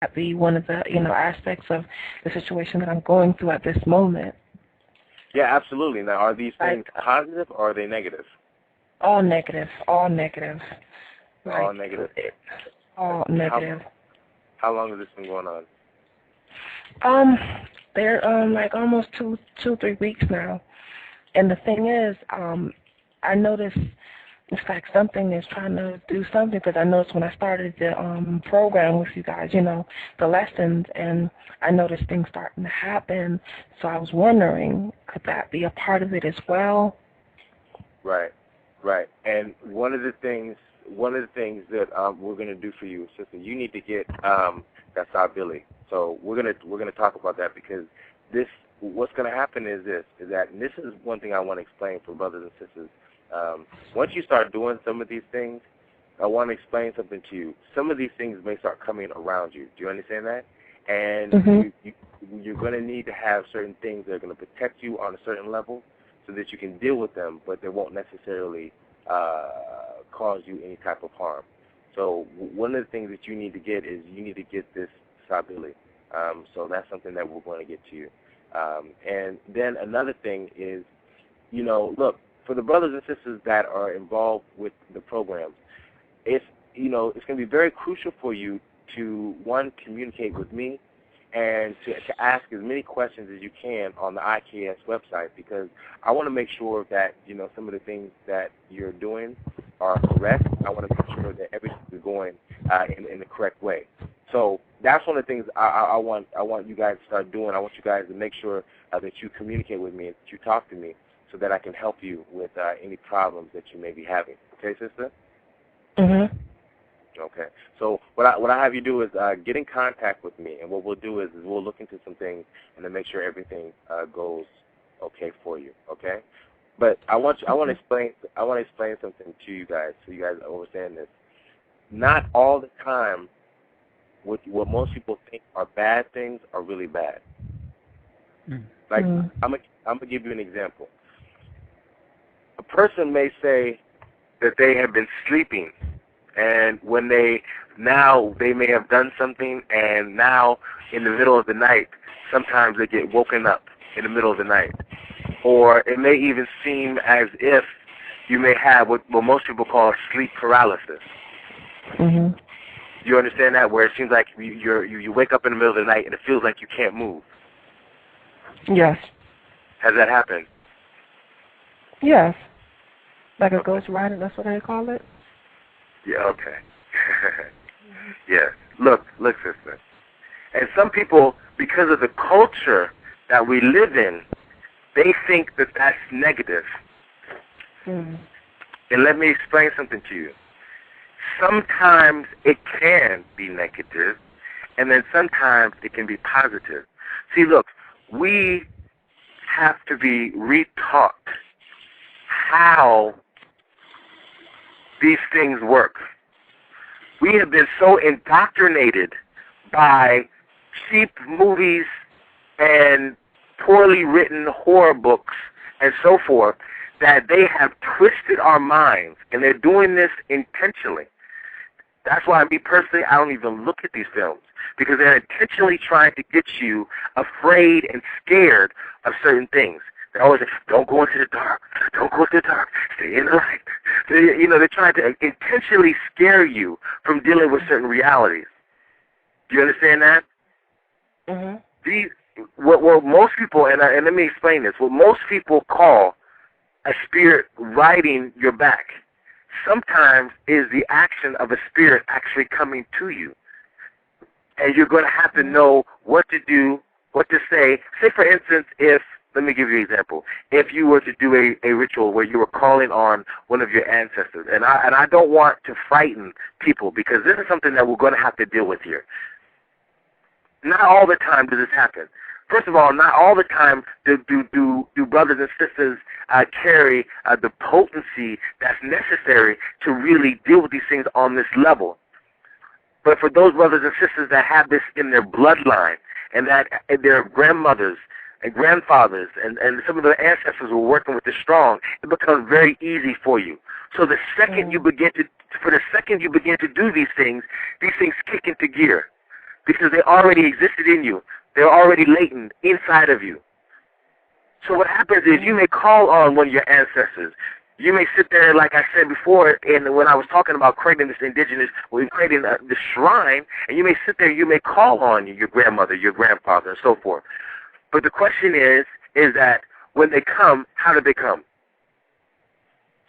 that be one of the, aspects of the situation that I'm going through at this moment. Yeah, absolutely. Now, are these things Like, positive or are they negative? all negative, all negative. All Like, negative. all negative. How long has this been going on? Um, they're like almost 3 weeks now. And the thing is, I noticed it's like something is trying to do something, because I noticed when I started the program with you guys, the lessons, and I noticed things starting to happen. So I was wondering, could that be a part of it as well? Right, right. And one of the things that we're going to do for you, sister, you need to get that stability. So we're gonna talk about that, because what's going to happen is that, and this is one thing I want to explain for brothers and sisters. Once you start doing some of these things, I want to explain something to you. Some of these things may start coming around you. Do you understand that? And you're going to need to have certain things that are going to protect you on a certain level so that you can deal with them, but they won't necessarily cause you any type of harm. So one of the things that you need to get is you need to get this stability. So that's something that we're going to get to you. And then another thing is, look, for the brothers and sisters that are involved with the programs, it's going to be very crucial for you to, one, communicate with me, and to ask as many questions as you can on the IKS website, because I want to make sure that, some of the things that you're doing are correct. I want to make sure that everything is going in the correct way. So that's one of the things I want you guys to start doing. I want you guys to make sure that you communicate with me, and that you talk to me, so that I can help you with any problems that you may be having. Okay, sister? Mm-hmm. Okay. So what I have you do is get in contact with me, and what we'll do is we'll look into some things and then make sure everything goes okay for you. Okay. But I want to explain something to you guys, so you guys understand this. Not all the time what most people think are bad things are really bad. Like, I'm gonna give you an example. A person may say that they have been sleeping, and when they may have done something, and now in the middle of the night, sometimes they get woken up in the middle of the night. Or it may even seem as if you may have what most people call sleep paralysis. Mm-hmm. You understand that? Where it seems like you wake up in the middle of the night and it feels like you can't move. Yes. Has that happened? Yes. Like a ghost rider, that's what they call it? Yeah, okay. Yes. Look, sister. And some people, because of the culture that we live in, they think that that's negative. Mm. And let me explain something to you. Sometimes it can be negative, and then sometimes it can be positive. See, look, we have to be retaught how these things work. We have been so indoctrinated by cheap movies and poorly written horror books and so forth that they have twisted our minds, and they're doing this intentionally. That's why, me personally, I don't even look at these films, because they're intentionally trying to get you afraid and scared of certain things. They always say, don't go into the dark. Don't go into the dark. Stay in the light. They're trying to intentionally scare you from dealing with certain realities. Do you understand that? Mm-hmm. What most people, and let me explain this, what most people call a spirit riding your back, sometimes is the action of a spirit actually coming to you. And you're going to have to know what to do, what to say. Say, for instance, let me give you an example. If you were to do a ritual where you were calling on one of your ancestors, and I don't want to frighten people, because this is something that we're going to have to deal with here. Not all the time does this happen. First of all, not all the time do brothers and sisters carry the potency that's necessary to really deal with these things on this level. But for those brothers and sisters that have this in their bloodline, and that their grandmothers and grandfathers and some of their ancestors were working with this strong, it becomes very easy for you. So the second you begin to do these things kick into gear. because they already existed in you. They're already latent inside of you. So what happens is you may call on one of your ancestors. You may sit there, like I said before, and when I was talking about creating this indigenous, creating the shrine, and you may sit there, you may call on your grandmother, your grandfather, and so forth. But the question is that when they come, how do they come?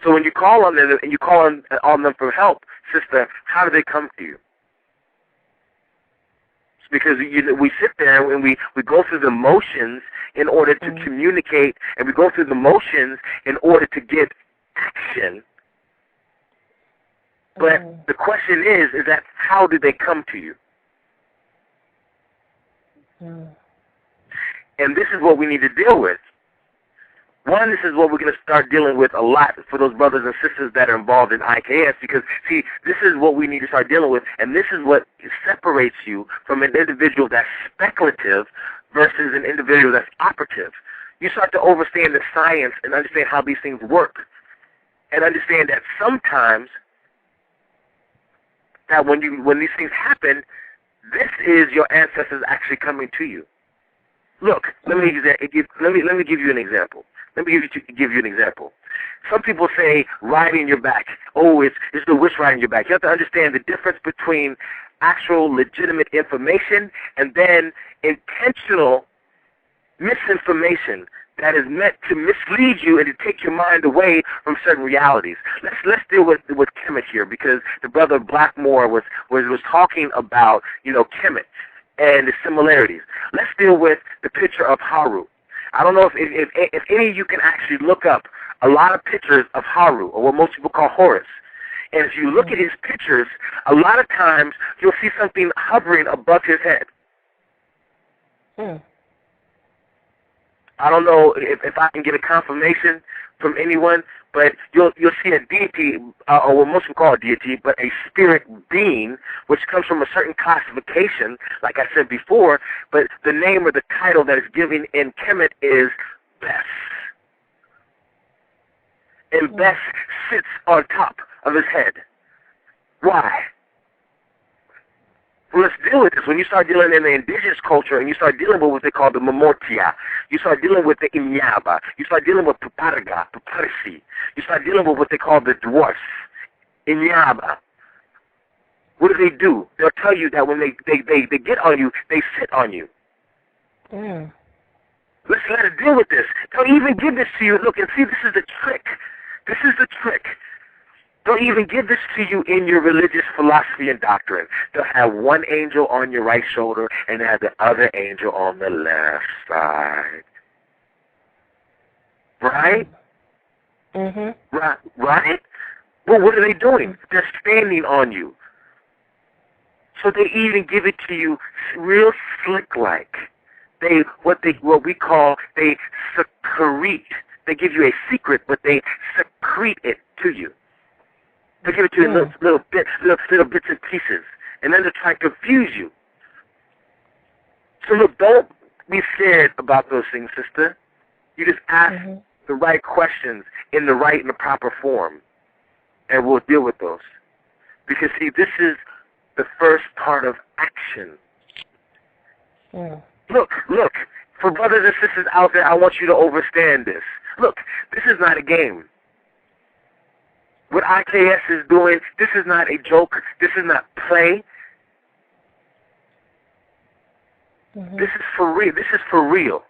So when you call on them and you call on them for help, sister, how do they come to you? Because we sit there and we go through the motions in order to communicate, and we go through the motions in order to get action. But the question is that how do they come to you? And this is what we need to deal with. One, this is what we're going to start dealing with a lot for those brothers and sisters that are involved in IKS, because, see, this is what we need to start dealing with, and this is what separates you from an individual that's speculative versus an individual that's operative. You start to understand the science and understand how these things work, and understand that sometimes that when these things happen, this is your ancestors actually coming to you. Look, let me give you an example. Let me give you an example. Some people say riding your back. Oh, it's the witch riding your back. You have to understand the difference between actual legitimate information and then intentional misinformation that is meant to mislead you and to take your mind away from certain realities. Let's deal with Kemet here, because the brother Blackmore was talking about, Kemet and the similarities. Let's deal with the picture of Haru. I don't know if any of you can actually look up a lot of pictures of Haru, or what most people call Horus. And if you look at his pictures, a lot of times you'll see something hovering above his head. I don't know if I can get a confirmation from anyone, but you'll see a deity, or what most people call a deity, but a spirit being, which comes from a certain classification, like I said before, but the name or the title that is given in Kemet is Bes. And Bes sits on top of his head. Why? Well, let's deal with this. When you start dealing in the indigenous culture and you start dealing with what they call the Mamortia, you start dealing with the Inyaba, you start dealing with Paparisi, you start dealing with what they call the dwarfs, Inyaba. What do? They'll tell you that when they get on you, they sit on you. Let's let it deal with this. They'll even give this to you. Look, and see, this is the trick. This is the trick. They'll even give this to you in your religious philosophy and doctrine. They'll have one angel on your right shoulder and have the other angel on the left side. Right? Right? Well, what are they doing? They're standing on you. So they even give it to you real slick-like. What we call, they secrete. They give you a secret, but they secrete it to you. They give it to you in little bits and pieces, and then they try to confuse you. So look, don't be scared about those things, sister. You just ask the right questions in the proper form, and we'll deal with those. Because see, this is the first part of action. Look, for brothers and sisters out there, I want you to understand this. Look, this is not a game. What IKS is doing, this is not a joke. This is not play. This is for real. This is for real.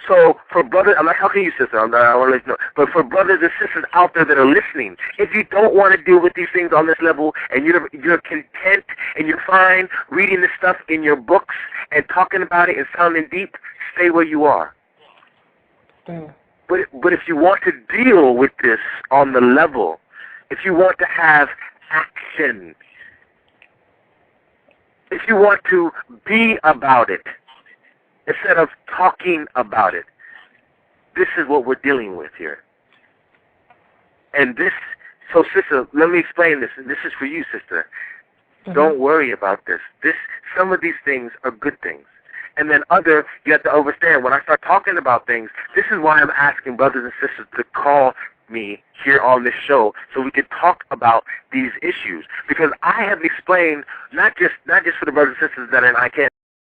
So for brothers, I'm not talking to you, sister. I want to let you know. But for brothers and sisters out there that are listening, if you don't want to deal with these things on this level, and you're content and you're fine reading this stuff in your books and talking about it and sounding deep, stay where you are. But if you want to deal with this on the level, if you want to have action, if you want to be about it instead of talking about it, this is what we're dealing with here. And this, so sister, let me explain this, and this is for you, sister. Don't worry about this. Some of these things are good things. And then you have to understand, when I start talking about things, this is why I'm asking brothers and sisters to call me here on this show so we could talk about these issues, because I have explained not just for the brothers and sisters that are in IKS,